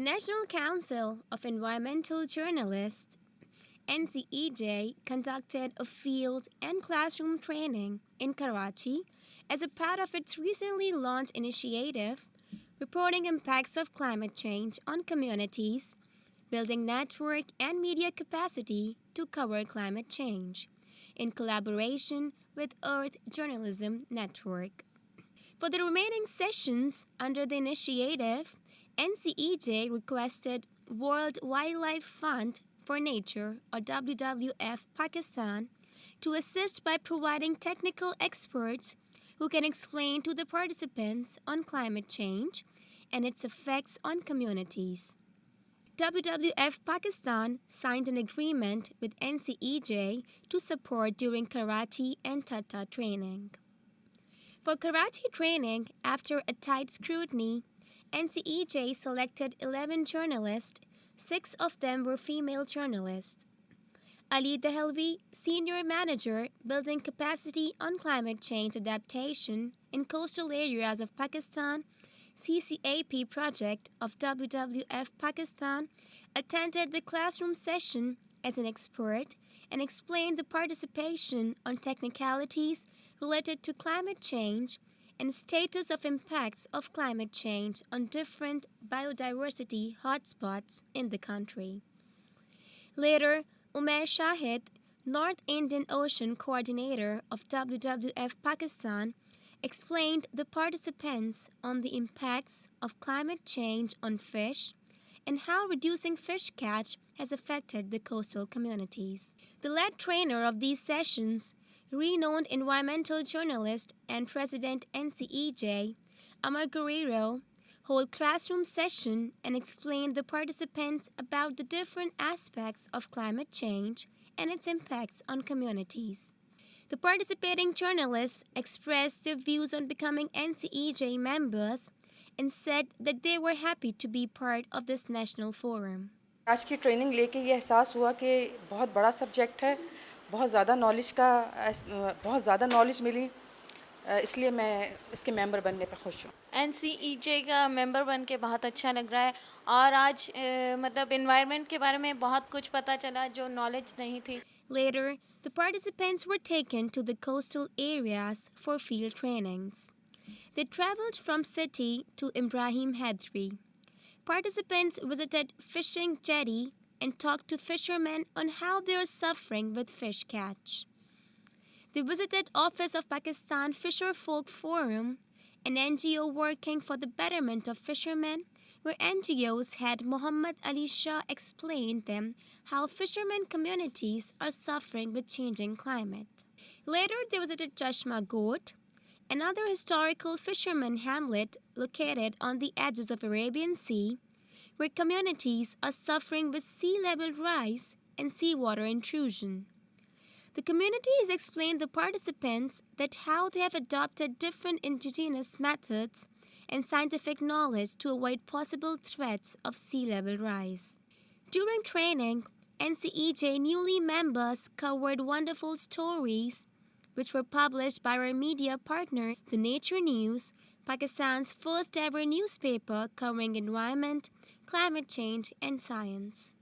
The National Council of Environmental Journalists, NCEJ, conducted a field and classroom training in Karachi as a part of its recently launched initiative, reporting impacts of climate change on communities, building network and media capacity to cover climate change, in collaboration with Earth Journalism Network. For the remaining sessions under the initiative, NCEJ requested World Wildlife Fund for Nature, or WWF-Pakistan, to assist by providing technical experts who can explain to the participants on climate change and its effects on communities. WWF-Pakistan signed an agreement with NCEJ to support during Karachi and Thatta training. For Karachi training, after a tight scrutiny, NCEJ selected 11 journalists. 6 of them were female journalists. Ali Dehlavi, Senior Manager, Building Capacity on Climate Change Adaptation in Coastal Areas of Pakistan, CCAP project of WWF-Pakistan, attended the classroom session as an expert and explained the participation on technicalities related to climate change and status of impacts of climate change on different biodiversity hotspots in the country. Later, Umair Shahid, North Indian Ocean Coordinator of WWF-Pakistan, explained the participants on the impacts of climate change on fish and how reducing fish catch has affected the coastal communities. The lead trainer of these sessions, renowned environmental journalist and President NCEJ, Amar Guerrero, held classroom session and explained the participants about the different aspects of climate change and its impacts on communities. The participating journalists expressed their views on becoming NCEJ members and said that they were happy to be part of this national forum. आज की training लेके ये एहसास हुआ कि बहुत बड़ा subject है, बहुत ज़्यादा नॉलेज मिली, इसलिए मैं इसके मेंबर बनने पे खुश हूँ। NCEJ का मेंबर बन के बहुत अच्छा लग रहा है और आज मतलब एनवायरनमेंट के बारे में बहुत कुछ पता चला जो नॉलेज नहीं थी। Later, the participants were taken to the coastal areas for field trainings. They traveled from city to Ibrahim Hedri. Participants visited fishing jetty and talked to fishermen on how they are suffering with fish catch. They visited Office of Pakistan Fisher Folk Forum, an NGO working for the betterment of fishermen, where NGO's head Muhammad Ali Shah explained them how fishermen communities are suffering with changing climate. Later, they visited Chashma Goat, another historical fisherman hamlet located on the edges of Arabian Sea, where communities are suffering with sea level rise and seawater intrusion. The communities explained the participants that how they have adopted different indigenous methods and scientific knowledge to avoid possible threats of sea level rise. During training, NCEJ newly members covered wonderful stories which were published by our media partner, The Nature News, Pakistan's first ever newspaper covering environment, climate change, and science.